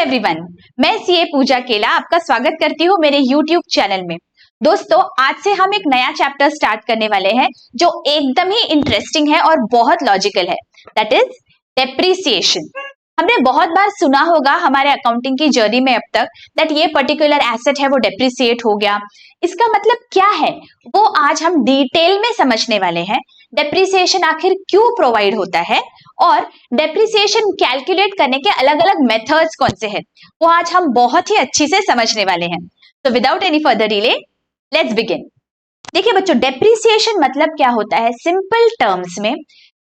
Everyone, मैं CA पूजा केला आपका स्वागत करती हूँ मेरे यूट्यूब चैनल में। दोस्तों, आज से हम एक नया चैप्टर स्टार्ट करने वाले हैं जो एकदम ही इंटरेस्टिंग है और बहुत लॉजिकल है। That is depreciation. हमने बहुत बार सुना होगा हमारे अकाउंटिंग की जर्नी में अब तक दैट ये पर्टिकुलर एसेट है वो डेप्रिसिएट हो गया। इसका मतलब क्या है वो आज हम डिटेल में समझने वाले हैं। डेप्रिसिएशन आखिर क्यों प्रोवाइड होता है और डेप्रिसिएशन कैलकुलेट करने के अलग अलग मेथड्स कौन से हैं वो आज हम बहुत ही अच्छी से समझने वाले हैं। तो without any further delay let's begin. देखिए बच्चों, डेप्रिसिएशन मतलब क्या होता है? सिंपल टर्म्स में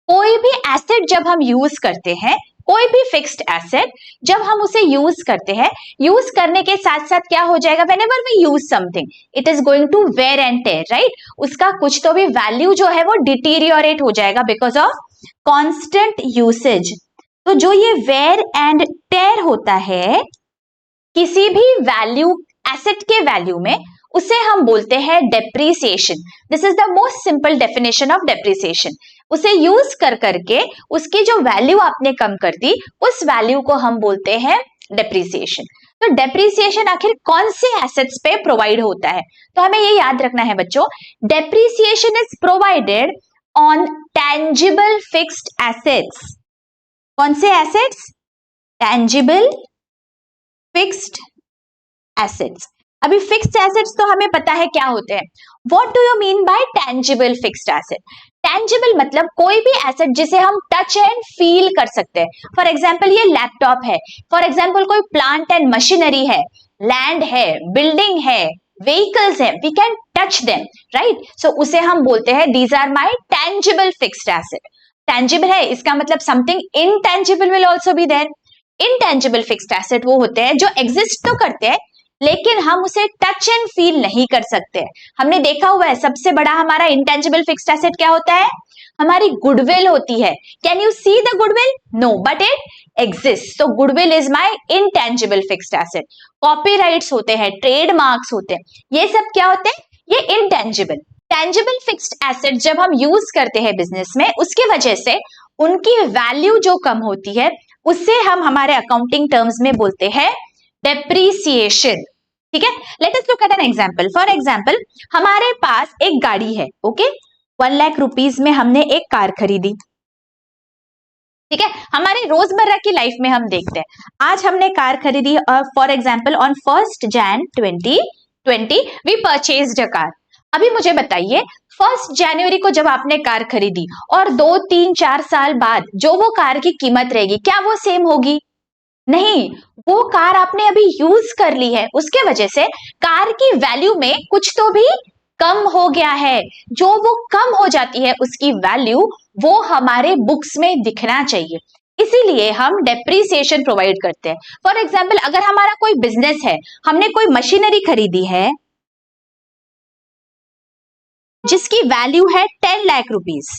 कोई भी एसेट जब हम यूज करते हैं, कोई भी फिक्स्ड एसेट जब हम उसे यूज करते हैं, यूज करने के साथ साथ क्या हो जाएगा? Whenever we use something it is going to wear and tear, right? उसका कुछ तो भी वैल्यू जो है वो डिटीरियोरेट हो जाएगा बिकॉज ऑफ कांस्टेंट यूसेज। तो जो ये वेयर एंड टेयर होता है किसी भी वैल्यू, एसेट के वैल्यू में, उसे हम बोलते हैं depreciation. This is the most simple definition of depreciation. उसे यूज कर करके उसकी जो वैल्यू आपने कम कर दी उस वैल्यू को हम बोलते हैं डेप्रिसिएशन। तो डेप्रिसिएशन आखिर कौन से एसेट्स पे प्रोवाइड होता है? तो हमें ये याद रखना है बच्चों, depreciation is provided on tangible fixed assets. कौन से एसेट्स? Tangible fixed assets. अभी फिक्स्ड एसेट्स तो हमें पता है क्या होते हैं। What do you mean by tangible fixed asset? Tangible मतलब कोई भी एसेट जिसे हम टच एंड फील कर सकते हैं। फॉर एग्जाम्पल ये लैपटॉप है, फॉर एग्जाम्पल कोई प्लांट एंड मशीनरी है, लैंड है, बिल्डिंग है, व्हीकल्स है, we can touch them, right? So उसे हम बोलते हैं these are my tangible fixed asset. Tangible है इसका मतलब something intangible will also be there. Intangible fixed asset वो होते हैं जो एग्जिस्ट तो करते हैं लेकिन हम उसे टच एंड फील नहीं कर सकते। हमने देखा हुआ है सबसे बड़ा हमारा इंटेंजिबल फिक्स्ड एसेट क्या होता है? हमारी गुडविल होती है। Can you see the goodwill? No, but it exist. So goodwill is my intangible fixed asset. Copyrights होते हैं, ट्रेडमार्क्स होते हैं, ये सब क्या होते हैं? ये इंटेंजिबल। टेंजिबल फिक्स्ड एसेट जब हम यूज करते हैं बिजनेस में, उसकी वजह से उनकी वैल्यू जो कम होती है उससे हम हमारे अकाउंटिंग टर्म्स में बोलते हैं डेप्रिसिएशन। ठीक है, let us look at an example. For example हमारे पास एक गाड़ी है, ओके, 1 लाख रुपीस में हमने एक कार खरीदी। ठीक है, हमारे रोजमर्रा की लाइफ में हम देखते हैं, आज हमने कार खरीदी और for example on 1 Jan 2020 we purchased a car. अभी मुझे बताइए 1 जनवरी को जब आपने कार खरीदी और 2, 3, 4 साल बाद जो वो कार की कीमत रहेगी क्या वो सेम होगी? नहीं, वो कार आपने अभी यूज कर ली है, उसके वजह से कार की वैल्यू में कुछ तो भी कम हो गया है। जो वो कम हो जाती है उसकी वैल्यू वो हमारे बुक्स में दिखना चाहिए, इसीलिए हम डेप्रिसिएशन प्रोवाइड करते हैं। फॉर एग्जाम्पल अगर हमारा कोई बिजनेस है, हमने कोई मशीनरी खरीदी है जिसकी वैल्यू है 10 लाख रुपीस,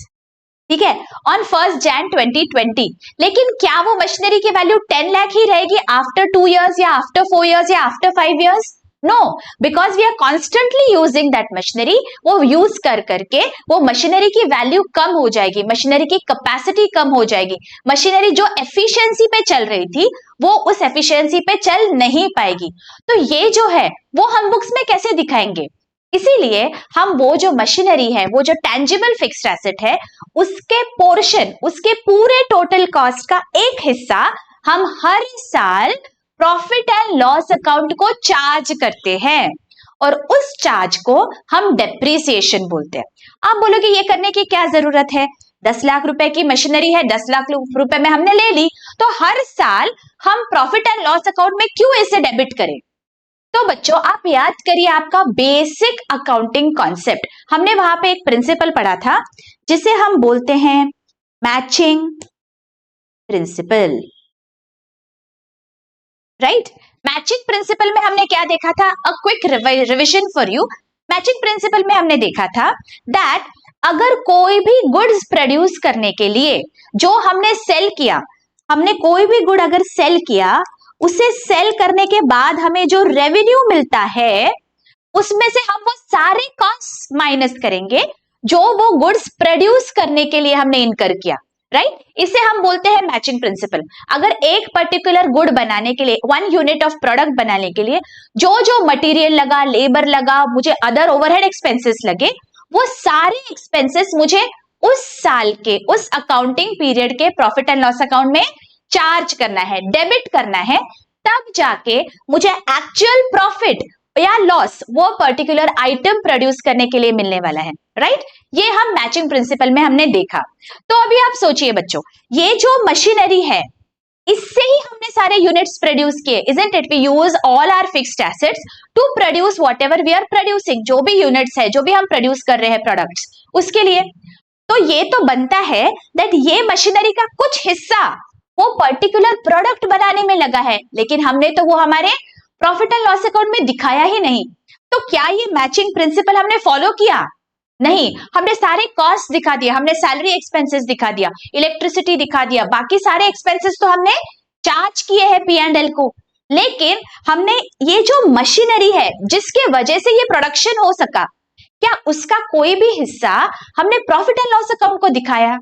ठीक है, ऑन 1 Jan 2020, लेकिन क्या वो मशीनरी की वैल्यू 10 लाख ही रहेगी आफ्टर 2 years या आफ्टर 4 years या after 5 years? No, because we are constantly using that machinery. वो यूज कर करके वो मशीनरी की वैल्यू कम हो जाएगी, मशीनरी की कैपेसिटी कम हो जाएगी, मशीनरी जो एफिशिएंसी पे चल रही थी वो उस एफिशिएंसी पे चल नहीं पाएगी। तो ये जो है वो हम बुक्स में कैसे दिखाएंगे? इसीलिए हम वो जो मशीनरी है, वो जो टैंजिबल फिक्स्ड एसेट है, उसके पोर्शन, उसके पूरे टोटल कॉस्ट का एक हिस्सा हम हर साल प्रॉफिट एंड लॉस अकाउंट को चार्ज करते हैं और उस चार्ज को हम डेप्रिसिएशन बोलते हैं। आप बोलोगे ये करने की क्या जरूरत है? 10 लाख रुपए की मशीनरी है, 10 लाख रुपए में हमने ले ली, तो हर साल हम प्रॉफिट एंड लॉस अकाउंट में क्यों इसे डेबिट करें? तो बच्चों आप याद करिए आपका बेसिक अकाउंटिंग कॉन्सेप्ट, हमने वहां पे एक प्रिंसिपल पढ़ा था जिसे हम बोलते हैं matching principal, right? Matching principal में हमने क्या देखा था? A quick revision for you. Matching principal में हमने देखा था दैट अगर कोई भी गुड्स प्रोड्यूस करने के लिए जो हमने सेल किया, हमने कोई भी गुड अगर सेल किया, उसे सेल करने के बाद हमें जो रेवेन्यू मिलता है उसमें से हम वो सारे कॉस्ट माइनस करेंगे जो वो गुड्स प्रोड्यूस करने के लिए हमने इनकर किया, राइट? इसे हम बोलते हैं मैचिंग प्रिंसिपल। अगर एक पर्टिकुलर गुड बनाने के लिए, 1 यूनिट ऑफ प्रोडक्ट बनाने के लिए जो जो मटेरियल लगा, लेबर लगा, मुझे अदर ओवरहेड एक्सपेंसेस लगे, वो सारे एक्सपेंसेस मुझे उस साल के, उस अकाउंटिंग पीरियड के प्रॉफिट एंड लॉस अकाउंट में चार्ज करना है, डेबिट करना है, तब जाके मुझे एक्चुअल प्रॉफिट या लॉस वो पर्टिकुलर आइटम प्रोड्यूस करने के लिए मिलने वाला है, राइट? ये हम मैचिंग प्रिंसिपल में हमने देखा। तो अभी आप सोचिए बच्चों, ये जो मशीनरी है, इससे ही हमने सारे यूनिट्स प्रोड्यूस किए, isn't it? We use all our fixed assets to produce whatever we are producing, जो भी यूनिट्स है, जो भी हम प्रोड्यूस कर रहे हैं प्रोडक्ट्स, उसके लिए। तो ये तो बनता है दैट ये मशीनरी का कुछ हिस्सा वो पर्टिकुलर प्रोडक्ट बनाने में लगा है, लेकिन हमने तो वो हमारे प्रॉफिट एंड लॉस अकाउंट में दिखाया ही नहीं। तो क्या ये मैचिंग प्रिंसिपल हमने फॉलो किया? नहीं, हमने सारे कॉस्ट दिखा दिया, हमने सैलरी एक्सपेंसेस दिखा दिया, इलेक्ट्रिसिटी दिखा दिया, बाकी सारे एक्सपेंसेस तो हमने चार्ज किए हैं P&L को, लेकिन हमने ये जो मशीनरी है जिसके वजह से ये प्रोडक्शन हो सका, क्या उसका कोई भी हिस्सा हमने प्रॉफिट एंड लॉस अकाउंट को दिखाया?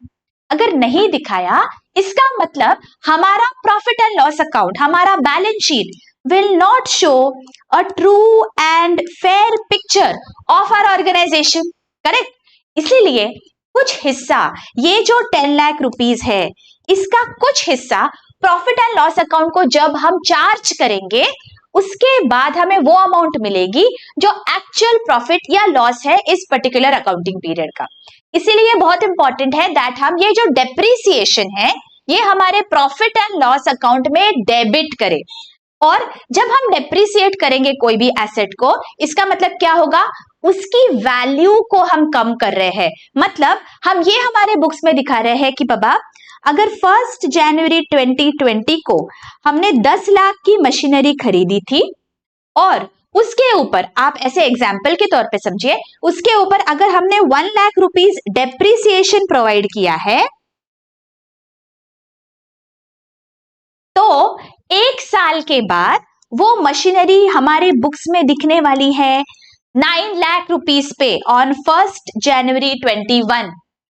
अगर नहीं दिखाया, इसका मतलब हमारा प्रॉफिट एंड लॉस अकाउंट, हमारा balance sheet will not show a true and fair picture of our organization, correct? इसीलिए कुछ हिस्सा, ये जो 10 लाख रुपीस है, इसका कुछ हिस्सा प्रॉफिट एंड लॉस अकाउंट को जब हम चार्ज करेंगे, उसके बाद हमें वो अमाउंट मिलेगी जो एक्चुअल प्रॉफिट या लॉस है इस पर्टिकुलर अकाउंटिंग पीरियड का। इसीलिए बहुत इंपॉर्टेंट है दैट हम ये जो डेप्रिसिएशन है, ये हमारे प्रॉफिट एंड लॉस अकाउंट में डेबिट करें। और जब हम डेप्रिसिएट करेंगे कोई भी एसेट को, इसका मतलब क्या होगा? उसकी वैल्यू को हम कम कर रहे हैं। मतलब हम ये हमारे बुक्स में दिखा रहे हैं कि बाबा, अगर 1 जनवरी 2020 को हमने 10 लाख की मशीनरी खरीदी थी और उसके ऊपर, आप ऐसे एग्जाम्पल के तौर पे समझिए, उसके ऊपर अगर हमने 1 लाख रुपीस डेप्रिसिएशन प्रोवाइड किया है, तो 1 साल के बाद वो मशीनरी हमारे बुक्स में दिखने वाली है 9 लाख रुपीस पे ऑन 1 जनवरी 21।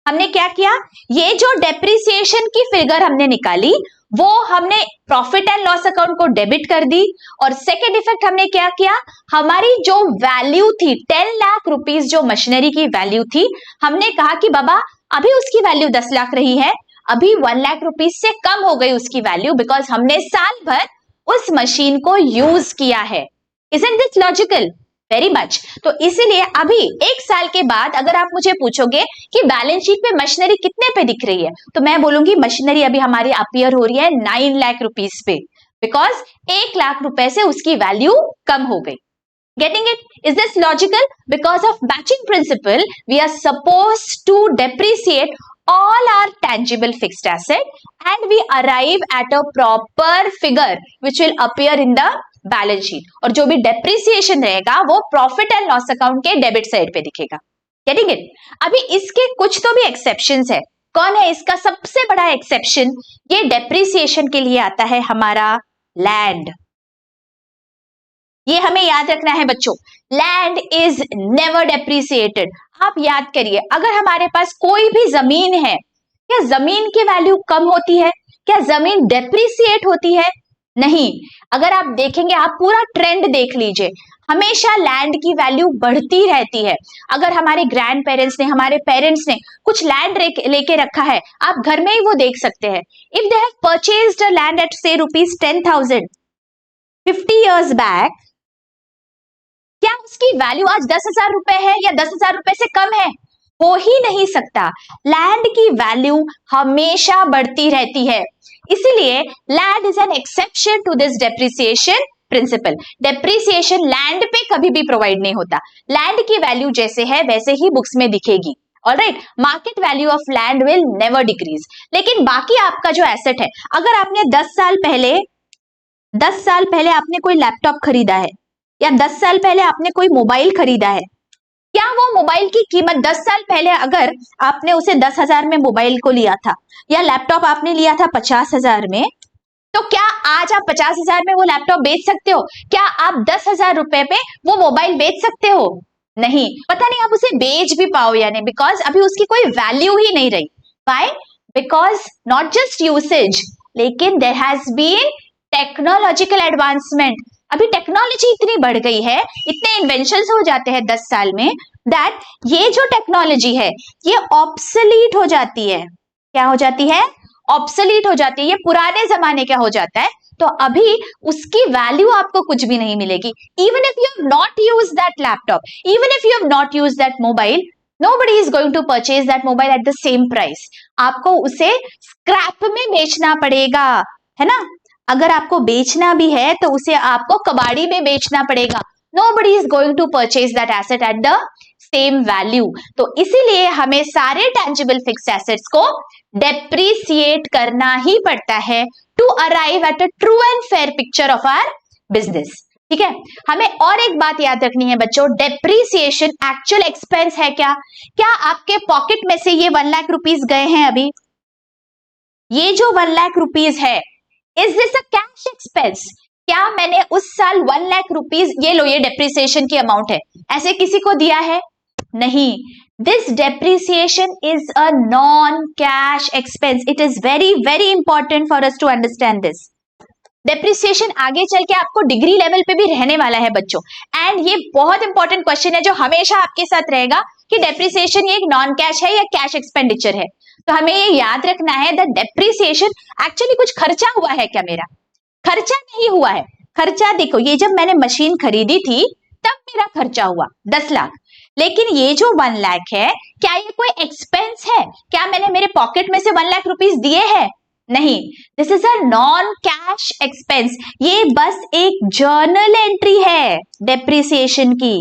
हमने क्या किया? ये जो डेप्रिसिएशन की फिगर हमने निकाली, वो हमने प्रॉफिट एंड लॉस अकाउंट को डेबिट कर दी। और सेकेंड इफेक्ट हमने क्या किया? हमारी जो वैल्यू थी 10 लाख रुपीस, जो मशीनरी की वैल्यू थी, हमने कहा कि बाबा अभी उसकी वैल्यू 10 लाख रही है, अभी 1 लाख रुपीस से कम हो गई उसकी वैल्यू, बिकॉज हमने साल भर उस मशीन को यूज किया है। Isn't this logical? Very much. तो इसीलिए अभी 1 साल के बाद अगर आप मुझे पूछोगे कि बैलेंस शीट पे मशीनरी कितने पे दिख रही है, तो मैं बोलूंगी मशीनरी अभी हमारी अपीयर हो रही है 9 लाख रुपीस पे, बिकॉज 1 लाख रुपए से उसकी वैल्यू कम हो गई। Getting it? Is this logical? Because of matching principle, we are supposed to depreciate all our tangible fixed asset and we arrive at a proper figure which will appear in the balance sheet. और जो भी depreciation रहेगा वो profit and loss account के debit side पे दिखेगा। Getting it? अभी इसके कुछ तो भी एक्सेप्शंस है। कौन है इसका सबसे बड़ा एक्सेप्शन? ये डेप्रिसिएशन के लिए आता है हमारा लैंड। ये हमें याद रखना है बच्चों, लैंड इज नेवर डेप्रिसिएटेड। आप याद करिए, अगर हमारे पास कोई भी जमीन है, क्या जमीन की वैल्यू कम होती है? क्या जमीन डेप्रिसिएट होती है? नहीं। अगर आप देखेंगे, आप पूरा ट्रेंड देख लीजिए, हमेशा लैंड की वैल्यू बढ़ती रहती है। अगर हमारे ग्रैंड पेरेंट्स ने, हमारे पेरेंट्स ने कुछ लैंड लेके रखा है, आप घर में ही वो देख सकते हैं। If they have purchased a land at से ₹10,000 50 years बैक, क्या उसकी वैल्यू आज 10,000 रुपए है या 10,000 रुपए से कम है? हो ही नहीं सकता। लैंड की वैल्यू हमेशा बढ़ती रहती है। इसीलिए land is an exception to this depreciation principle. Depreciation land पे कभी भी प्रोवाइड नहीं होता। लैंड की वैल्यू जैसे है वैसे ही बुक्स में दिखेगी। Alright, market value of land will never decrease. लेकिन बाकी आपका जो एसेट है, अगर आपने 10 साल पहले आपने कोई लैपटॉप खरीदा है या 10 साल पहले आपने कोई मोबाइल खरीदा है, क्या वो मोबाइल की कीमत 10 साल पहले अगर आपने उसे 10,000 में मोबाइल को लिया था या लैपटॉप आपने लिया था 50,000 में, तो क्या आज आप 50,000 में वो लैपटॉप बेच सकते हो? क्या आप 10,000 रुपए पे वो मोबाइल बेच सकते हो? नहीं। पता नहीं आप उसे बेच भी पाओ या नहीं, बिकॉज अभी उसकी कोई वैल्यू ही नहीं रही। Why? Because not just usage, लेकिन there has been technological advancement. अभी टेक्नोलॉजी इतनी बढ़ गई है, इतने इन्वेंशंस हो जाते हैं 10 साल में, दैट ये जो टेक्नोलॉजी है ये ऑब्सोलीट हो जाती है। क्या हो जाती है? ऑब्सोलीट हो जाती है। ये पुराने जमाने का हो जाता है, तो अभी उसकी वैल्यू आपको कुछ भी नहीं मिलेगी। Even if you have not use that laptop, even if you have not use that mobile, nobody is going to purchase that mobile at the same price. आपको उसे स्क्रैप में बेचना पड़ेगा, है ना? अगर आपको बेचना भी है तो उसे आपको कबाड़ी में बेचना पड़ेगा। Nobody is going to purchase that asset at the same value. तो इसीलिए हमें सारे tangible fixed assets को depreciate करना ही पड़ता है to arrive at a true and fair picture of our business. ठीक है, हमें और एक बात याद रखनी है बच्चों, डेप्रीसिएशन एक्चुअल एक्सपेंस है क्या? क्या आपके पॉकेट में से ये 1 लाख रुपीस गए हैं अभी? ये जो 1 लाख रुपीस है, is this a cash expense? क्या मैंने उस साल 1 लाख रुपीस, ये लो ये डेप्रीसिएशन की अमाउंट है, ऐसे किसी को दिया है? नहीं। This depreciation is a non cash expense. It is very very important for us to understand this. Depreciation आगे चल के आपको डिग्री लेवल पे भी रहने वाला है बच्चों, एंड ये बहुत इंपॉर्टेंट क्वेश्चन है जो हमेशा आपके साथ रहेगा कि डेप्रिसिएशन ये एक नॉन कैश है या कैश एक्सपेंडिचर है। तो हमें ये याद रखना है दैट डेप्रिसिएशन एक्चुअली कुछ खर्चा हुआ है क्या? मेरा खर्चा नहीं हुआ है। खर्चा देखो, ये जब मैंने मशीन खरीदी थी तब मेरा खर्चा हुआ 10 लाख, लेकिन ये जो 1 लाख है, क्या ये कोई एक्सपेंस है? क्या मैंने मेरे पॉकेट में से 1 लाख रुपीस दिए हैं? नहीं। This is a non cash expense. ये बस एक जर्नल एंट्री है डेप्रिसिएशन की।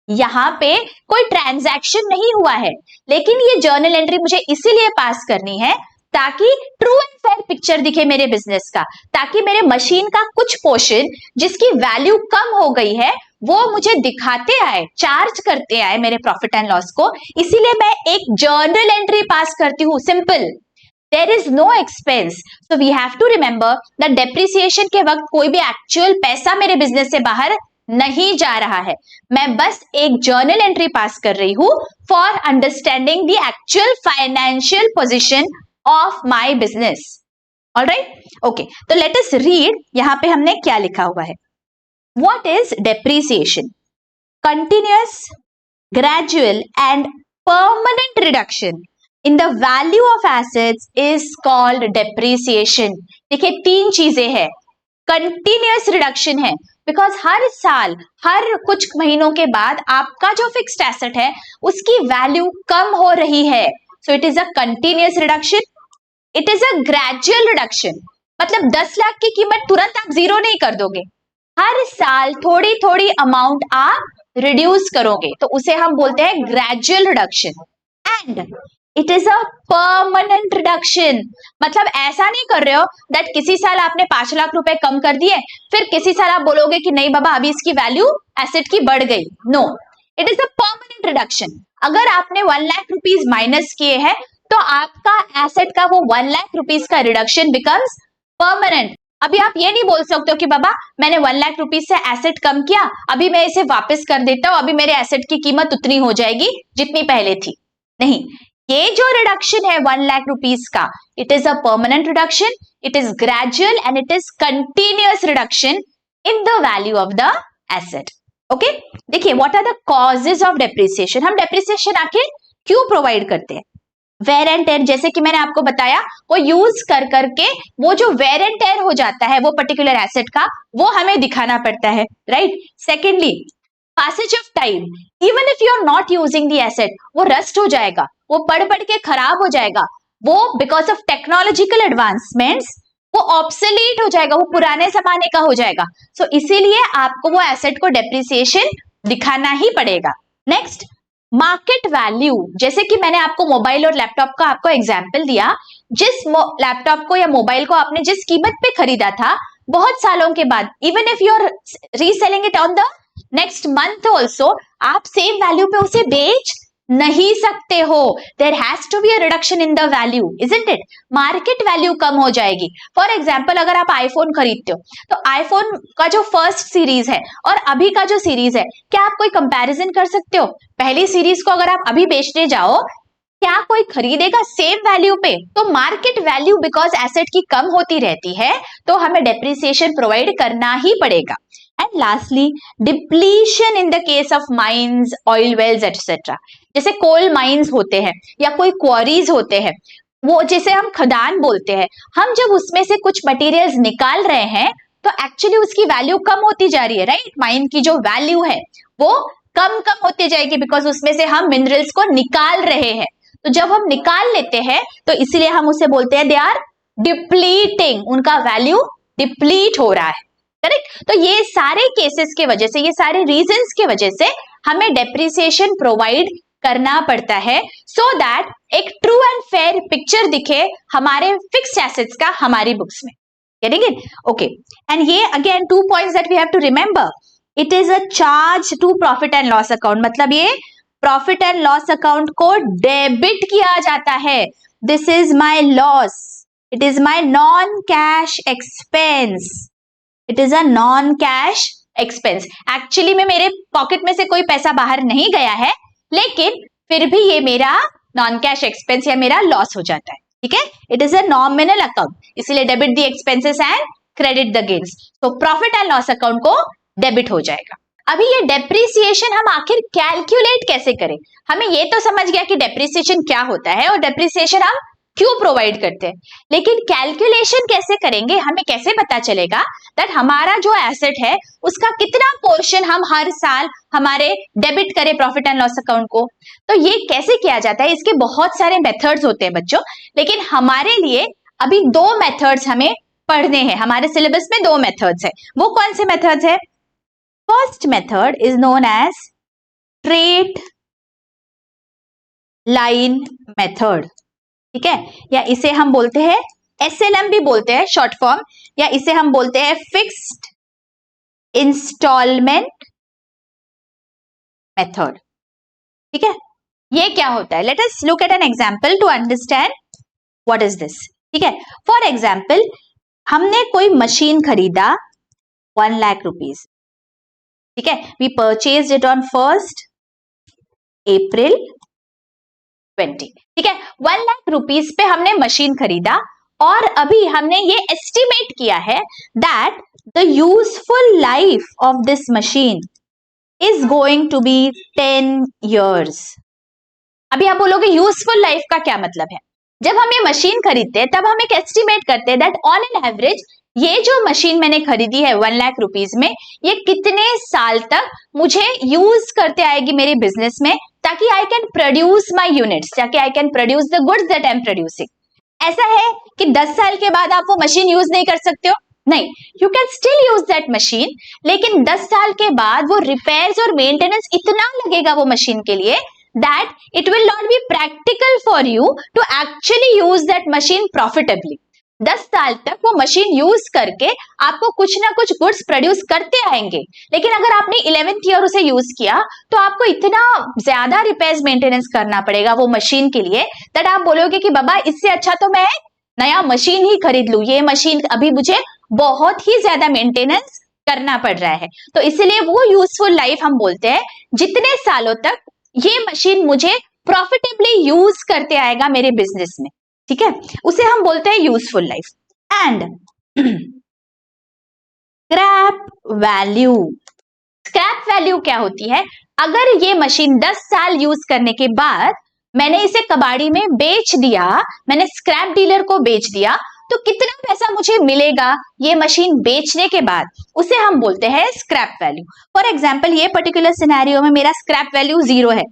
यहां पे कोई ट्रांजैक्शन नहीं हुआ है, लेकिन ये जर्नल एंट्री मुझे इसीलिए पास करनी है ताकि ट्रू एंड फेयर पिक्चर दिखे मेरे बिजनेस का, ताकि मेरे मशीन का कुछ पोर्शन जिसकी वैल्यू कम हो गई है वो मुझे दिखाते आए, चार्ज करते आए मेरे प्रॉफिट एंड लॉस को। इसीलिए मैं एक जर्नल एंट्री पास करती हूं, simple. There is no expense, so we have to remember that depreciation के वक्त कोई भी एक्चुअल पैसा मेरे बिजनेस से बाहर नहीं जा रहा है। मैं बस एक जर्नल एंट्री पास कर रही हूं for understanding the actual financial position of my business. Alright, okay, तो लेट अस रीड। यहां पे हमने क्या लिखा हुआ है? What is depreciation? Continuous, gradual and permanent reduction in the value of assets is called depreciation. देखिए 3 चीजें हैं। कंटिन्यूअस रिडक्शन है बिकॉज हर साल, हर कुछ महीनों के बाद आपका जो फिक्स्ड एसेट है उसकी वैल्यू कम हो रही है, so it is a continuous reduction. It is a gradual reduction, मतलब 10 लाख की कीमत तुरंत आप जीरो नहीं कर दोगे, हर साल थोड़ी थोड़ी अमाउंट आप रिड्यूस करोगे, तो उसे हम बोलते हैं gradual reduction. And it is a permanent reduction, मतलब ऐसा नहीं कर रहे हो दैट किसी साल आपने 5 लाख रुपए कम कर दिए, फिर किसी साल आप बोलोगे कि नहीं बाबा अभी इसकी वैल्यू एसेट की बढ़ गई। No, it is a permanent reduction. अगर आपने 1 लाख रुपीस माइनस किए हैं तो आपका एसेट का वो 1 लाख रुपीस का रिडक्शन बिकम्स परमानेंट। अभी आप ये नहीं बोल सकते हो कि बाबा मैंने 1 लाख रुपीस से एसेट कम किया, अभी मैं इसे वापस कर देता हूं, अभी मेरे एसेट की कीमत उतनी हो जाएगी जितनी पहले थी। नहीं, ये जो रिडक्शन है 1 लाख रुपीस का, it is a permanent reduction, it is gradual and it is continuous reduction in the value of the asset. Okay, देखिए what are the causes of depreciation. हम डेप्रिसिएशन आखिर क्यों प्रोवाइड करते हैं? वेयर एंड टेयर, जैसे कि मैंने आपको बताया, वो यूज कर करके वो जो वेयर एंड टेयर हो जाता है वो पर्टिकुलर एसेट का, वो हमें दिखाना पड़ता है, right. Secondly, passage of time, even if you are not using the asset, वो रस्ट हो जाएगा, वो पढ़ पढ़ के खराब हो जाएगा, वो बिकॉज ऑफ टेक्नोलॉजिकल एडवांसमेंट्स वो ऑब्सोलीट हो जाएगा, वो पुराने जमाने का हो जाएगा। सो इसीलिए आपको वो एसेट को डेप्रिसिएशन दिखाना ही पड़ेगा। नेक्स्ट, मार्केट वैल्यू, जैसे कि मैंने आपको मोबाइल और लैपटॉप का आपको एग्जाम्पल दिया, जिस लैपटॉप को या मोबाइल को आपने जिस कीमत पे खरीदा था, बहुत सालों के बाद, even if you are reselling it on the next month also, आप सेम वैल्यू पे उसे बेच नहीं सकते हो। There has to be a reduction in the value, isn't it? Market value कम हो जाएगी। फॉर एग्जाम्पल, अगर आप आईफोन खरीदते हो तो आईफोन का जो फर्स्ट सीरीज है और अभी का जो सीरीज है, क्या आप कोई कंपैरिजन कर सकते हो? पहली सीरीज को अगर आप अभी बेचने जाओ क्या कोई खरीदेगा सेम वैल्यू पे? तो मार्केट वैल्यू बिकॉज एसेट की कम होती रहती है तो हमें डेप्रिसिएशन प्रोवाइड करना ही पड़ेगा। And lastly depletion in the case of mines, oil wells etcetera. जैसे कोल माइंस होते हैं या कोई क्वारीज होते हैं, वो जैसे हम खदान बोलते हैं, हम जब उसमें से कुछ मटेरियल्स निकाल रहे हैं तो एक्चुअली उसकी वैल्यू कम होती जा रही है, राइट? माइन की जो वैल्यू है वो कम कम होती जाएगी बिकॉज उसमें से हम मिनरल्स को निकाल रहे हैं। तो जब हम निकाल लेते हैं तो इसलिए हम उसे बोलते हैं दे आर डिप्लीटिंग, उनका वैल्यू डिप्लीट हो रहा है, करेक्ट? तो ये सारे केसेस के वजह से, ये सारे रीजंस के वजह से हमें डेप्रिसिएशन प्रोवाइड करना पड़ता है सो दैट एक ट्रू एंड फेयर पिक्चर दिखे हमारे फिक्स्ड एसेट्स का हमारी बुक्स में। Getting it? ओके। एंड ये again 2 points that we have to remember. It is a charge to profit and loss account, मतलब ये प्रॉफिट एंड लॉस अकाउंट को debit किया जाता है। This is my loss, it is my non cash expense, it is a non cash expense. Actually में मेरे pocket में से कोई पैसा बाहर नहीं गया है, लेकिन फिर भी ये मेरा नॉन कैश एक्सपेंस या मेरा लॉस हो जाता है, ठीक है? It is a nominal account, इसलिए debit the expenses and credit the gains. तो प्रॉफिट एंड लॉस अकाउंट को डेबिट हो जाएगा। अभी ये डेप्रिसिएशन हम आखिर कैलकुलेट कैसे करें? हमें ये तो समझ गया कि डेप्रिसिएशन क्या होता है और डेप्रिसिएशन हम क्यों प्रोवाइड करते हैं, लेकिन कैलकुलेशन कैसे करेंगे? हमें कैसे पता चलेगा दैट हमारा जो एसेट है उसका कितना पोर्शन हम हर साल हमारे डेबिट करें प्रॉफिट एंड लॉस अकाउंट को? तो ये कैसे किया जाता है? इसके बहुत सारे मेथड्स होते हैं बच्चों, लेकिन हमारे लिए अभी 2 मेथड्स हमें पढ़ने हैं। हमारे सिलेबस में 2 मेथड्स है। वो कौन से मेथड्स है? First method is known as straight line method, ठीक है? या इसे हम बोलते हैं SLM भी बोलते हैं शॉर्ट फॉर्म, या इसे हम बोलते हैं फिक्स्ड इंस्टॉलमेंट मेथड, ठीक है? ये क्या होता है? Let us look at an example to understand what is this, ठीक है? फॉर एग्जांपल, हमने कोई मशीन खरीदा 1 लाख रुपीज, ठीक है? We purchased it on 1st April 20, ठीक है? 1 लाख रुपीज पे हमने मशीन खरीदा और अभी हमने ये एस्टिमेट किया है that the useful life of this machine is going to be 10 years। अभी आप बोलोगे यूजफुल लाइफ का क्या मतलब है? जब हम ये मशीन खरीदते हैं तब हम एक एस्टिमेट करते हैं दैट ऑन एन एवरेज ये जो मशीन मैंने खरीदी है 1 लाख रुपीज में, ये कितने साल तक मुझे यूज करते आएगी मेरे बिजनेस में, ताकि I can produce my units, ताकि I can produce the goods that I am producing. ऐसा है कि 10 साल के बाद आप वो मशीन यूज नहीं कर सकते हो, नहीं, you can still use that machine, लेकिन 10 साल के बाद वो रिपेयर्स और मेंटेनेंस इतना लगेगा वो मशीन के लिए that it will not be practical for you to actually use that machine profitably। 10 साल तक वो मशीन यूज करके आपको कुछ ना कुछ गुड्स प्रोड्यूस करते आएंगे, लेकिन अगर आपने 11th ईयर उसे यूज किया तो आपको इतना ज्यादा रिपेयर्स मेंटेनेंस करना पड़ेगा वो मशीन के लिए दैट आप बोलोगे कि बाबा इससे अच्छा तो मैं नया मशीन ही खरीद लूं, ये मशीन अभी मुझे बहुत ही ज्यादा मेंटेनेंस करना पड़ रहा है। तो इसलिए वो यूजफुल लाइफ हम बोलते हैं जितने सालों तक ये मशीन मुझे प्रॉफिटेबली यूज करते आएगा मेरे बिजनेस में, ठीक है? उसे हम बोलते हैं useful life. And scrap value, scrap value क्या होती है? अगर ये मशीन 10 साल यूज करने के बाद मैंने इसे कबाड़ी में बेच दिया, मैंने स्क्रैप डीलर को बेच दिया, तो कितना पैसा मुझे मिलेगा ये मशीन बेचने के बाद, उसे हम बोलते हैं स्क्रैप वैल्यू। फॉर एग्जांपल, ये पर्टिकुलर सिनेरियो में मेरा स्क्रैप वैल्यू 0 है।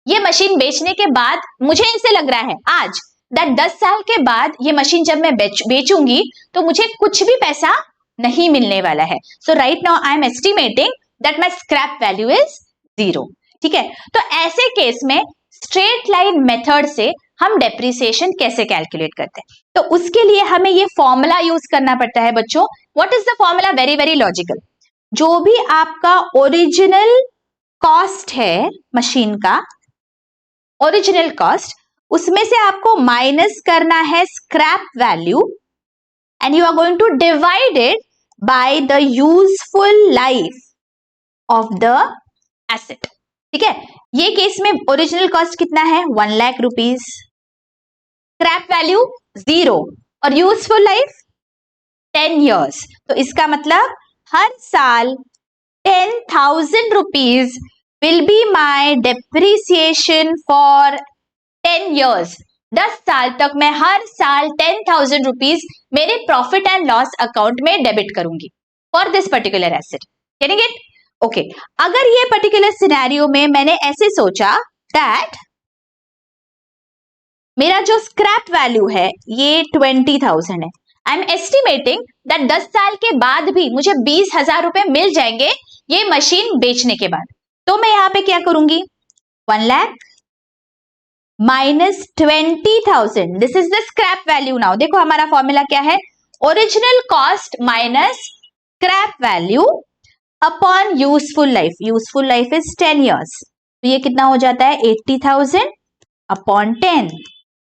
ये मशीन बेचने के बाद मुझे ऐसे लग रहा है आज दैट 10 साल के बाद ये मशीन जब मैं बेचूंगी तो मुझे कुछ भी पैसा नहीं मिलने वाला है। So right now I am estimating that my scrap value is 0, ठीक है? तो ऐसे केस में स्ट्रेट लाइन मेथड से हम डेप्रिसिएशन कैसे कैलकुलेट करते हैं? तो उसके लिए हमें ये फॉर्मूला यूज करना पड़ता है बच्चों। What is the formula? Very very logical. जो भी आपका ओरिजिनल कॉस्ट है मशीन का, ओरिजिनल कॉस्ट, उसमें से आपको माइनस करना है scrap value and you are going to divide it by the useful life of the asset, ठीक है? ये केस में ओरिजिनल कॉस्ट कितना है 1 लाख रुपीज, स्क्रैप वैल्यू 0 और यूजफुल लाइफ 10 years। तो इसका मतलब हर साल 10,000 rupees will be my depreciation for 10 years। 10 साल तक मैं हर साल 10,000 रुपीज मेरे प्रॉफिट एंड लॉस अकाउंट में डेबिट करूंगी for this particular asset. Getting it? Okay, अगर ये पर्टिकुलर सिनेरियो में मैंने ऐसे सोचा दैट मेरा जो स्क्रैप वैल्यू है ये 20,000 है, आई एम एस्टिमेटिंग दैट 10 साल के बाद भी मुझे 20,000 रुपए मिल जाएंगे ये मशीन बेचने के बाद। तो मैं यहां पे क्या करूंगी 1 lakh minus 20,000, this is the scrap value. Now देखो हमारा फॉर्मूला क्या है, original cost minus scrap value upon useful life. Useful life is 10 years, तो ये कितना हो जाता है 80,000 अपॉन 10,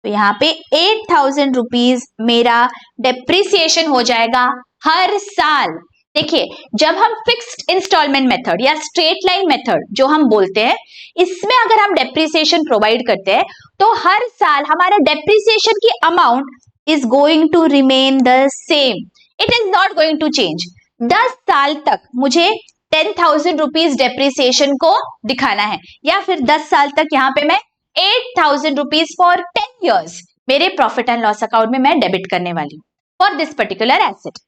तो यहाँ पे 8,000 रुपीज मेरा डेप्रिसिएशन हो जाएगा हर साल। देखिए जब हम फिक्स्ड इंस्टॉलमेंट मेथड या स्ट्रेट लाइन मेथड जो हम बोलते हैं, इसमें अगर हम डेप्रिसिएशन प्रोवाइड करते हैं तो हर साल हमारा डेप्रिसिएशन की amount is going to remain the same, it is not going to change. 10 साल तक मुझे 10,000 रुपीज डेप्रिसिएशन को दिखाना है, या फिर 10 साल तक यहाँ पे मैं 8,000 रुपीज फॉर 10 years मेरे प्रॉफिट एंड लॉस अकाउंट में मैं डेबिट करने वाली हूं फॉर दिस पर्टिकुलर एसेट।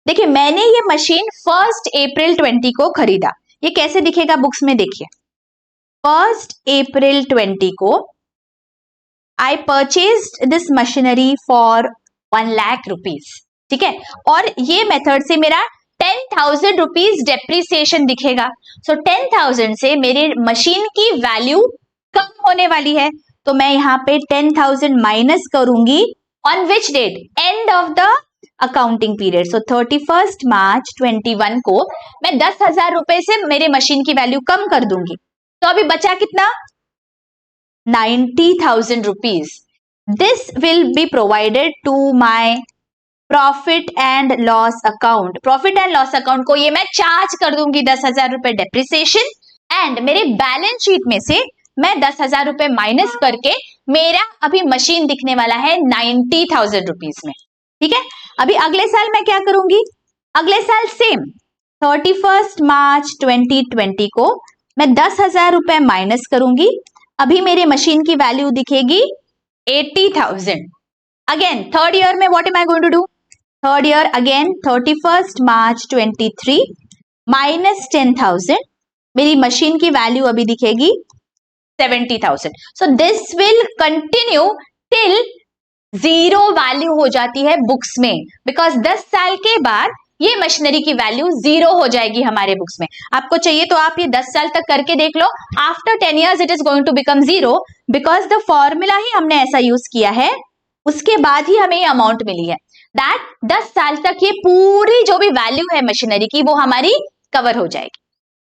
देखिए मैंने ये मशीन 1 अप्रैल 20 को खरीदा, ये कैसे दिखेगा बुक्स में देखिए, 1 अप्रैल 20 को I purchased this machinery for 1 lakh rupees, ठीक है, और ये मेथड से मेरा 10,000 रुपीज डेप्रिसिएशन दिखेगा। सो 10,000 से मेरे मशीन की वैल्यू कम होने वाली है, तो मैं यहाँ पे 10,000 माइनस करूंगी on which date, end of the accounting period. So 31 March 21 को मैं 10,000 रुपए से मेरे मशीन की वैल्यू कम कर दूंगी, तो अभी बचा कितना 90,000 rupees. This will be provided to my profit and loss account. Profit and loss account को ये मैं चार्ज कर दूंगी 10,000 रुपए डेप्रिसिएशन, एंड मेरे बैलेंस शीट में से मैं 10,000 रुपए माइनस करके मेरा अभी मशीन दिखने वाला है 90,000 रुपीज में, ठीक है। अभी अगले साल मैं क्या करूंगी, अगले साल सेम 31 मार्च 2020 को मैं 10,000 रुपए माइनस करूंगी, अभी मेरे मशीन की वैल्यू दिखेगी 80,000। अगेन थर्ड ईयर में what am I going to do, third year again 31 March 23 minus 10,000, मेरी मशीन की वैल्यू अभी दिखेगी 70,000। So this will continue till 0 value हो जाती है बुक्स में, बिकॉज 10 साल के बाद ये मशीनरी की वैल्यू 0 हो जाएगी हमारे बुक्स में। आपको चाहिए तो आप ये 10 साल तक करके देख लो, after 10 years it is going to become 0, because the formula ही हमने ऐसा यूज किया है, उसके बाद ही हमें ये अमाउंट मिली है, दैट 10 साल तक ये पूरी जो भी वैल्यू है मशीनरी की वो हमारी कवर हो जाएगी।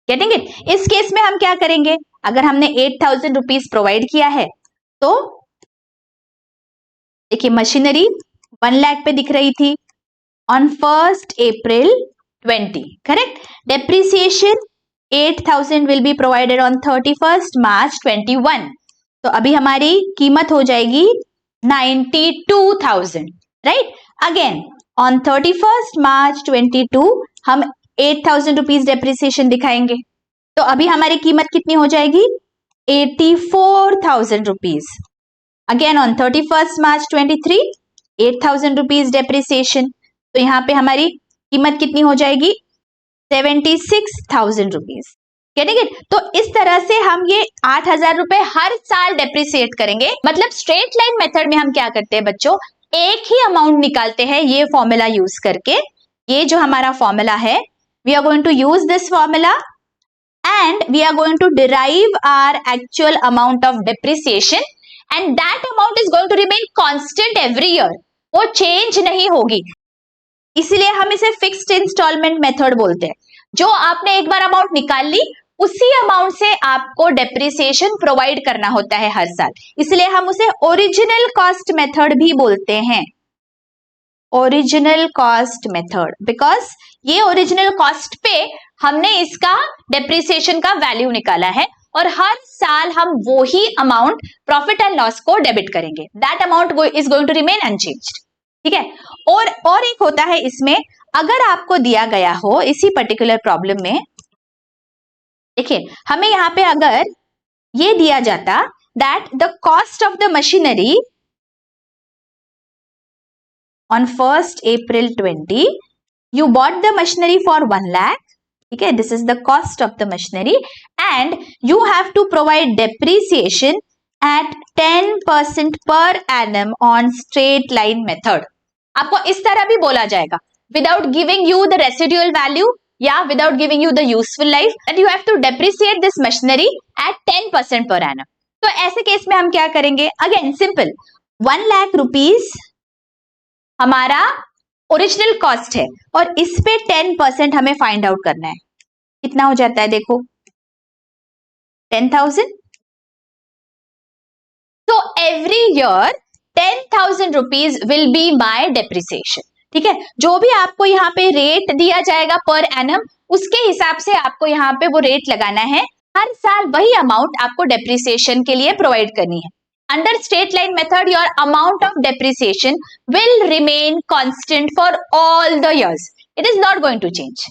Getting it? इस केस में हम क्या करेंगे, अगर हमने 8,000 रुपीज प्रोवाइड किया है तो देखिए मशीनरी 1 लाख पे दिख रही थी on 1 April 20, correct. Depreciation 8,000 will be provided on 31 March 21, तो अभी हमारी कीमत हो जाएगी 92,000, राइट। अगेन ऑन 31 मार्च 22 हम 8,000 रुपीज डेप्रिसिएशन दिखाएंगे, तो अभी हमारी कीमत कितनी हो जाएगी 84,000 rupees. Again on 31 March 23 8,000 rupees depreciation, तो यहाँ पे हमारी कीमत कितनी हो जाएगी 76,000 रुपीज। Getting it? तो इस तरह से हम ये 8,000 रुपए हर साल डेप्रिसिएट करेंगे। मतलब स्ट्रेट लाइन मेथड में हम क्या करते हैं बच्चों, एक ही अमाउंट निकालते हैं ये फॉर्मूला यूज करके। ये जो हमारा फॉर्मूला है, we are going to use this formula and we are going to derive our actual amount of depreciation, and that amount is going to remain constant every year, वो change नहीं होगी। इसीलिए हम इसे फिक्स्ड इंस्टॉलमेंट मेथड बोलते हैं। जो आपने एक बार अमाउंट निकाल ली, उसी अमाउंट से आपको डेप्रिसिएशन प्रोवाइड करना होता है हर साल, इसलिए हम उसे ओरिजिनल कॉस्ट मेथड भी बोलते हैं। ओरिजिनल कॉस्ट मेथड, बिकॉज ये ओरिजिनल कॉस्ट पे हमने इसका डेप्रिसिएशन का वैल्यू निकाला है और हर साल हम वो ही अमाउंट प्रॉफिट एंड लॉस को डेबिट करेंगे. That amount is going to remain unchanged. ठीक है. और एक होता है इसमें, अगर आपको दिया गया हो इसी पर्टिकुलर प्रॉब्लम में, देखिए हमें यहाँ पे अगर ये दिया जाता that the cost of the machinery on 1st April 20, you bought the machinery for 1 lakh. ठीक है, this is the cost of the machinery and you have to provide depreciation at 10% per annum on straight line method. आपको इस तरह भी बोला जाएगा, without giving you the residual value या without giving you the useful life, and you have to depreciate this machinery at 10% per annum. तो ऐसे case में हम क्या करेंगे? अगेन सिंपल, 1 लाख रुपीज हमारा ओरिजिनल कॉस्ट है और इस पे 10% हमें फाइंड आउट करना है. कितना हो जाता है देखो, 10,000. तो every year 10,000 rupees will be my depreciation. ठीक है, जो भी आपको यहाँ पे रेट दिया जाएगा पर एनम, उसके हिसाब से आपको यहाँ पे वो रेट लगाना है. हर साल वही अमाउंट आपको डेप्रिसिएशन के लिए प्रोवाइड करनी है. Under straight line method, your amount of depreciation will remain constant for all the years. It is not going to change.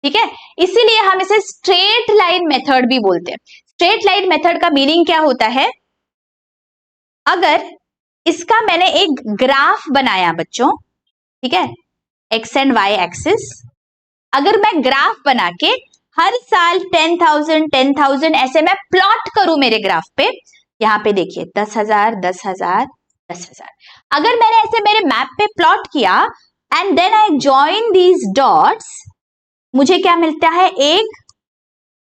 ठीक है, इसीलिए हम इसे स्ट्रेट लाइन मेथड भी बोलते हैं. स्ट्रेट लाइन मेथड का मीनिंग क्या होता है? अगर इसका मैंने एक ग्राफ बनाया बच्चों, ठीक है, एक्स एंड वाई एक्सिस, अगर मैं ग्राफ बना के हर साल 10,000 10,000 ऐसे मैं प्लॉट करूं मेरे ग्राफ पे, यहाँ पे देखिए 10,000 10,000 10,000, अगर मैंने ऐसे मेरे मैप पे प्लॉट किया and then I join these dots, मुझे क्या मिलता है? एक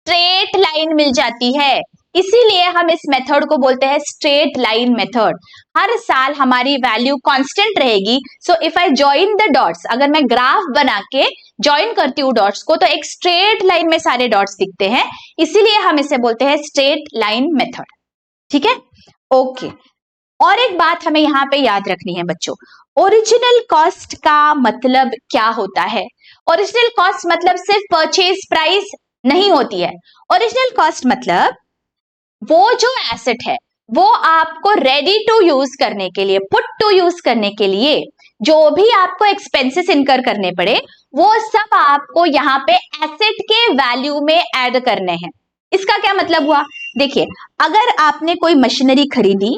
स्ट्रेट लाइन मिल जाती है. इसीलिए हम इस मेथड को बोलते हैं स्ट्रेट लाइन मेथड. हर साल हमारी वैल्यू कांस्टेंट रहेगी. So if I join the dots, अगर मैं ग्राफ बना के जॉइन करती हूँ डॉट्स को, तो एक स्ट्रेट लाइन में सारे डॉट्स दिखते हैं. इसीलिए हम इसे बोलते हैं स्ट्रेट लाइन मेथड. ठीक है, ओके. और एक बात हमें यहाँ पे याद रखनी है बच्चों, ओरिजिनल कॉस्ट का मतलब क्या होता है? ओरिजिनल कॉस्ट मतलब सिर्फ परचेज प्राइस नहीं होती है. ओरिजिनल कॉस्ट मतलब वो जो एसेट है वो आपको रेडी टू यूज करने के लिए, पुट टू यूज करने के लिए जो भी आपको एक्सपेंसेस इनकर करने पड़े, वो सब आपको यहाँ पे एसेट के वैल्यू में ऐड करने हैं. इसका क्या मतलब हुआ? देखिए, अगर आपने कोई मशीनरी खरीदी,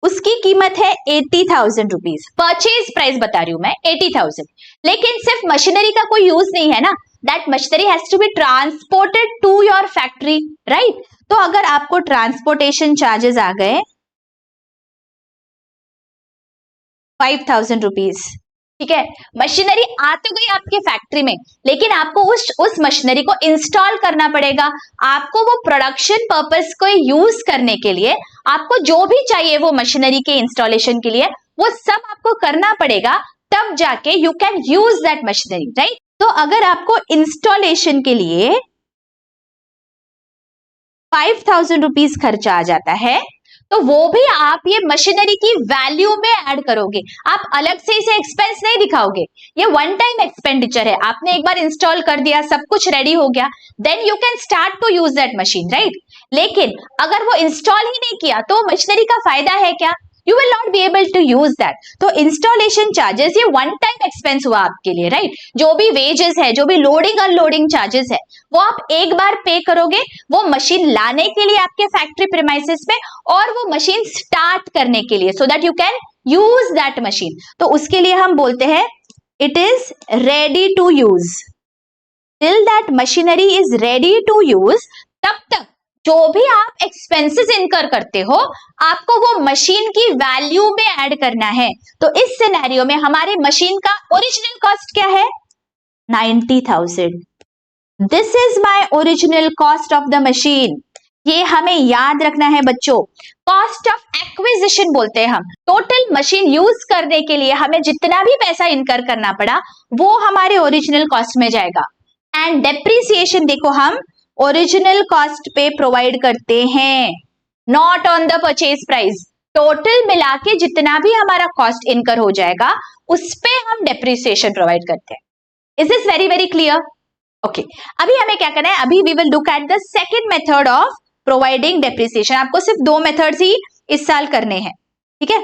उसकी कीमत है 80,000 रुपीज, परचेज प्राइस बता रही हूं मैं 80,000, लेकिन सिर्फ मशीनरी का कोई यूज नहीं है ना. That machinery has to be transported to your factory, right? तो अगर आपको ट्रांसपोर्टेशन चार्जेस आ गए 5,000 रुपीज, ठीक है, मशीनरी आ तो गई आपके फैक्ट्री में, लेकिन आपको उस मशीनरी को इंस्टॉल करना पड़ेगा. आपको वो प्रोडक्शन पर्पस को यूज करने के लिए आपको जो भी चाहिए वो मशीनरी के इंस्टॉलेशन के लिए, वो सब आपको करना पड़ेगा. तब जाके you can use that machinery, right? तो अगर आपको इंस्टॉलेशन के लिए 5,000 रुपीज खर्चा आ जाता है, तो वो भी आप ये मशीनरी की वैल्यू में ऐड करोगे. आप अलग से इसे एक्सपेंस नहीं दिखाओगे. ये वन टाइम एक्सपेंडिचर है. आपने एक बार इंस्टॉल कर दिया, सब कुछ रेडी हो गया, then you can start to use that machine, right? लेकिन अगर वो इंस्टॉल ही नहीं किया तो मशीनरी का फायदा है क्या? You will not be able to use that. तो इंस्टॉलेशन चार्जेस ये वन टाइम एक्सपेंस हुआ आपके लिए, राइट? जो भी वेजेस है, जो भी लोडिंग अनलोडिंग चार्जेस है, वो आप एक बार पे करोगे वो मशीन लाने के लिए आपके फैक्ट्री प्रीमाइसेस में, और वो मशीन स्टार्ट करने के लिए, so that you can use that machine. तो उसके लिए हम बोलते हैं it is ready to use. Till that machinery is ready to use, तब तक जो भी आप एक्सपेंसेस इनकर करते हो आपको वो मशीन की वैल्यू में ऐड करना है. तो इस सिनेरियो में हमारे मशीन का ओरिजिनल कॉस्ट क्या है? 90,000. This is my original cost of the machine. ये हमें याद रखना है बच्चों. कॉस्ट ऑफ एक्विजिशन बोलते हैं हम. टोटल मशीन यूज करने के लिए हमें जितना भी पैसा इनकर करना पड़ा वो हमारे ओरिजिनल कॉस्ट में जाएगा. एंड डेप्रिसिएशन देखो हम ओरिजिनल कॉस्ट पे प्रोवाइड करते हैं, not on the purchase price. Total मिला के जितना भी हमारा कॉस्ट इनकर हो जाएगा उस पे हम डेप्रिसिएशन प्रोवाइड करते हैं। Is this very very clear? Okay, अभी हमें क्या करना है, अभी we will look at the second method of providing depreciation. आपको सिर्फ 2 मेथड्स ही इस साल करने हैं, ठीक है।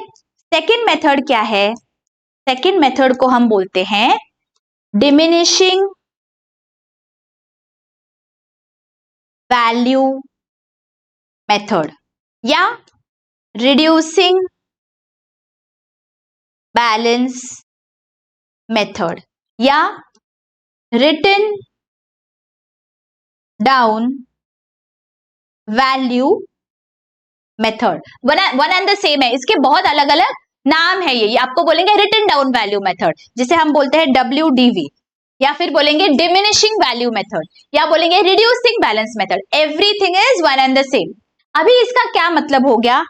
सेकेंड मेथड क्या है? सेकेंड मेथड को हम बोलते हैं डिमिनिशिंग वैल्यू मेथड या रिड्यूसिंग बैलेंस मेथड या written down value method. One and the same है, इसके बहुत अलग अलग नाम है। ये आपको बोलेंगे रिटन डाउन वैल्यू मेथड, जिसे हम बोलते हैं WDV, या फिर बोलेंगे डिमिनिशिंग वैल्यू मेथड, या बोलेंगे reducing balance method. Everything is one and the same. अभी इसका क्या मतलब हो गया?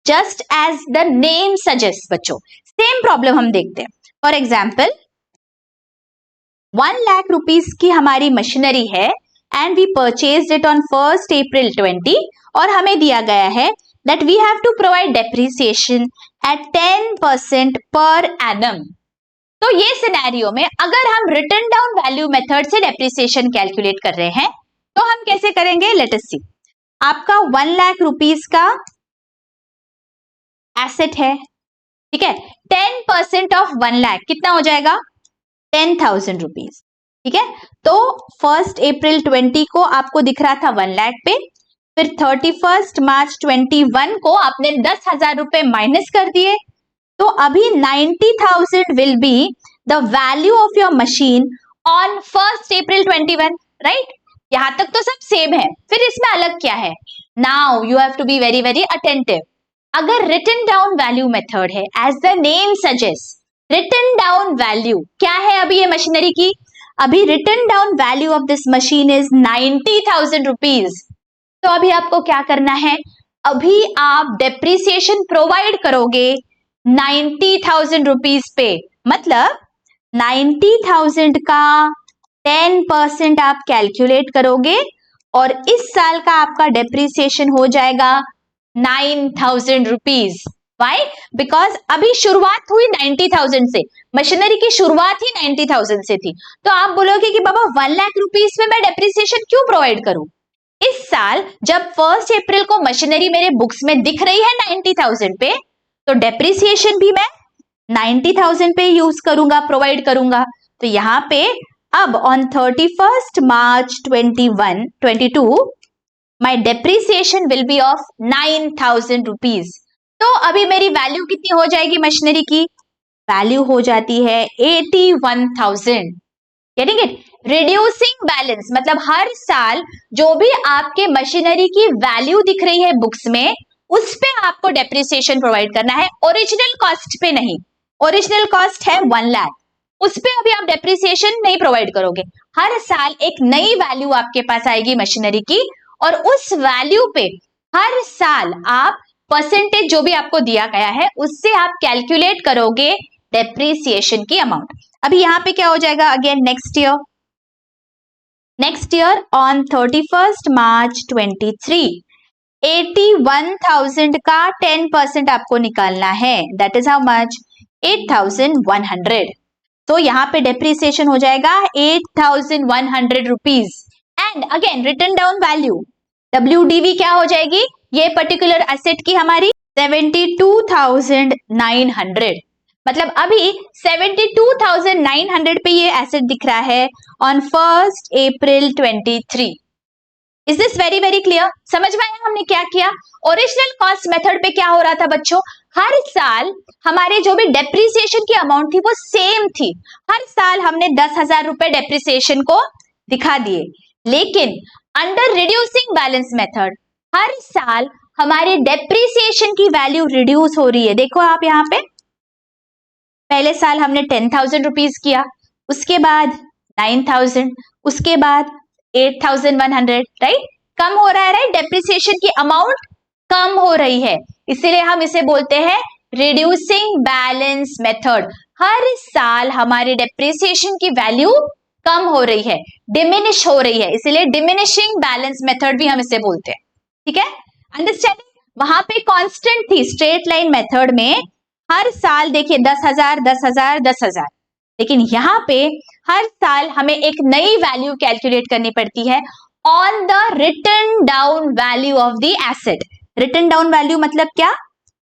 Just as the name suggest बच्चों, सेम प्रॉब्लम हम देखते हैं। फॉर एग्जाम्पल 1 लाख रुपीस की हमारी मशीनरी है and we purchased it on 1 April 20, और हमें दिया गया है that we have to provide depreciation at 10% per annum। तो ये सिनेरियो में अगर हम रिटन डाउन वैल्यू मेथड से डेप्रिसिएशन कैलकुलेट कर रहे हैं तो हम कैसे करेंगे? लेट अस सी। आपका 1 लाख रुपीस का एसेट है, ठीक है। 10% ऑफ 1 लाख कितना हो जाएगा? 10,000 रुपीज, ठीक है। तो 1 April 20 को आपको दिख रहा था 1 लाख पे, फिर 31 March 21 को आपने 10,000 रुपए माइनस कर दिए, तो अभी 90,000 will be the value of your machine on 1 April 21, right? यहां तक तो सब सेम है, फिर इसमें अलग क्या है? Now you have to be very very attentive. अगर रिटन डाउन वैल्यू मेथड है, as the name suggest, written down value क्या है अभी ये मशीनरी की? अभी written down value of this machine is 90,000 rupees. तो अभी आपको क्या करना है? अभी आप डेप्रिसिएशन प्रोवाइड करोगे 90,000 रुपीज पे, मतलब 90,000 का 10% आप कैलकुलेट करोगे और इस साल का आपका डेप्रिसिएशन हो जाएगा 9,000 रुपीज। वाई? बिकॉज अभी शुरुआत हुई 90,000 से, मशीनरी की शुरुआत ही 90,000 से थी। तो आप बोलोगे कि बाबा 1 लाख रुपीज में मैं डेप्रिसिएशन क्यों प्रोवाइड करूं? इस साल जब 1 April को मशीनरी मेरे बुक्स में दिख रही है 90,000 पे, तो डेप्रिसिएशन भी मैं 90,000 पे यूज करूंगा, प्रोवाइड करूंगा। तो यहाँ पे अब on 31 March 22 my depreciation will be of 9,000 rupees. तो अभी मेरी वैल्यू कितनी हो जाएगी मशीनरी की? वैल्यू हो जाती है 81,000। Getting it? रिड्यूसिंग बैलेंस मतलब हर साल जो भी आपके मशीनरी की वैल्यू दिख रही है बुक्स में, उस पे आपको डेप्रिसिएशन प्रोवाइड करना है, ओरिजिनल कॉस्ट पे नहीं। ओरिजिनल कॉस्ट है 1 लाख, उस पे अभी आप डेप्रिसिएशन नहीं प्रोवाइड करोगे। हर साल एक नई वैल्यू आपके पास आएगी मशीनरी की, और उस वैल्यू पे हर साल आप परसेंटेज जो भी आपको दिया गया है उससे आप कैलकुलेट करोगे डेप्रिसिएशन की अमाउंट। अभी यहाँ पे क्या हो जाएगा? Again next year on 31 March 23 81,000 का 10% आपको निकालना है। That is how much? 8,100। तो यहाँ पे डेप्रिसिएशन हो जाएगा 8,100 rupees. And again written down value WDV क्या हो जाएगी? ये पर्टिकुलर एसेट की हमारी 72,900। मतलब अभी 72,900 पे ये एसेट दिख रहा है on 1 April 23। Is this very very clear? समझ में आया हमने क्या किया? ओरिजिनल कॉस्ट मेथड पे क्या हो रहा था बच्चों? हर साल हमारे जो भी डेप्रिसिएशन की अमाउंट थी वो सेम थी। हर साल हमने 10,000 रुपए डेप्रिसिएशन को दिखा दिए, लेकिन अंडर रिड्यूसिंग बैलेंस मेथड हर साल हमारे डेप्रिसिएशन की वैल्यू रिड्यूस हो रही है। देखो आप यहाँ पे, पहले साल हमने 10,000 रुपीज किया, उसके बाद 9,000, उसके बाद 8,100, राइट? कम हो रहा है, राइट? डेप्रिसिएशन की अमाउंट कम हो रही है, इसीलिए हम इसे बोलते हैं रिड्यूसिंग बैलेंस मेथड। हर साल हमारे डेप्रिसिएशन की वैल्यू कम हो रही है, डिमिनिश हो रही है, इसीलिए डिमिनिशिंग बैलेंस मेथड भी हम इसे बोलते हैं। ठीक है? अंडरस्टैंडिंग? वहां पे कांस्टेंट थी स्ट्रेट लाइन मेथड में, हर साल देखिए 10,000 10,000 10,000, लेकिन यहाँ पे हर साल हमें एक नई वैल्यू कैलकुलेट करनी पड़ती है on the written down value of the asset. Written down value मतलब क्या,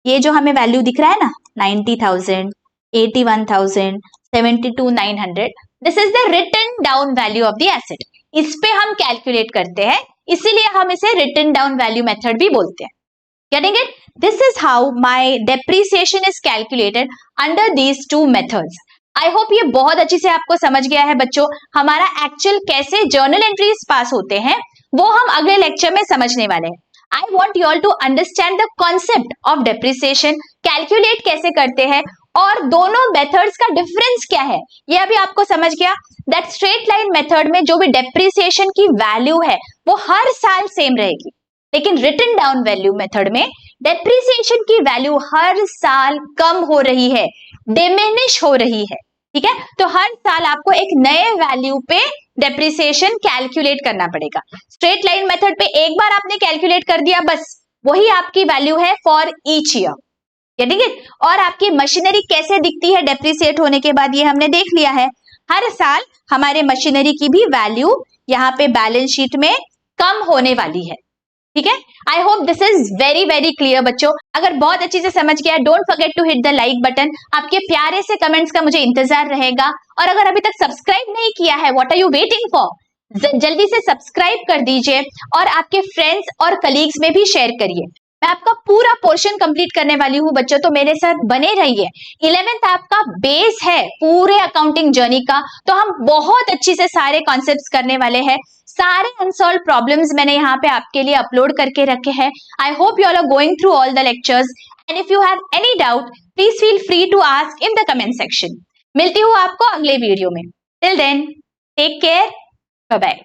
ये जो हमें वैल्यू दिख रहा है ना 90,000, 81,000, 72,900, this is the written down value of the asset. इस पे हम कैलकुलेट करते हैं, इसीलिए हम इसे रिटन डाउन वैल्यू मेथड भी बोलते हैं। Getting it? This is how my depreciation is calculated under these two methods. I hope ये बहुत अच्छी से आपको समझ गया है बच्चों। हमारा एक्चुअल कैसे जर्नल एंट्रीज पास होते हैं वो हम अगले लेक्चर में समझने वाले हैं। I want you all to understand the concept of depreciation, calculate कैसे करते हैं और दोनों मेथड्स का डिफरेंस क्या है, ये अभी आपको समझ गया। दैट स्ट्रेट लाइन मेथड में जो भी डेप्रिसिएशन की वैल्यू है वो हर साल सेम रहेगी, लेकिन रिटन डाउन वैल्यू मेथड में डेप्रिसिएशन की वैल्यू हर साल कम हो रही है, डिमिनिश हो रही है। ठीक है, तो हर साल आपको एक नए वैल्यू पे डेप्रिसिएशन कैलकुलेट करना पड़ेगा। स्ट्रेट लाइन मेथड पे एक बार आपने कैलकुलेट कर दिया, बस वही आपकी वैल्यू है for each year. Getting it? और आपकी मशीनरी कैसे दिखती है डेप्रिसिएट होने के बाद, ये हमने देख लिया है। हर साल हमारे मशीनरी की भी वैल्यू यहाँ पे बैलेंस शीट में कम होने वाली है। ठीक है, I hope this is very very clear बच्चों। अगर बहुत अच्छी से समझ गया, don't forget to hit the like button. आपके प्यारे से कमेंट्स का मुझे इंतजार रहेगा, और अगर अभी तक सब्सक्राइब नहीं किया है, what are you waiting for, जल्दी से सब्सक्राइब कर दीजिए और आपके फ्रेंड्स और कलीग्स में भी शेयर करिए। मैं आपका पूरा पोर्शन कंप्लीट करने वाली हूँ बच्चों, तो मेरे साथ बने रहिए। 11th आपका बेस है पूरे अकाउंटिंग जर्नी का, तो हम बहुत अच्छी से सारे कॉन्सेप्ट्स करने वाले हैं। सारे अनसॉल्व प्रॉब्लम्स मैंने यहाँ पे आपके लिए अपलोड करके रखे हैं। I hope you all are going through all the lectures, and if you have any doubt please feel free to ask in the comment section. मिलती हूँ आपको अगले वीडियो में। Till then take care, bye bye.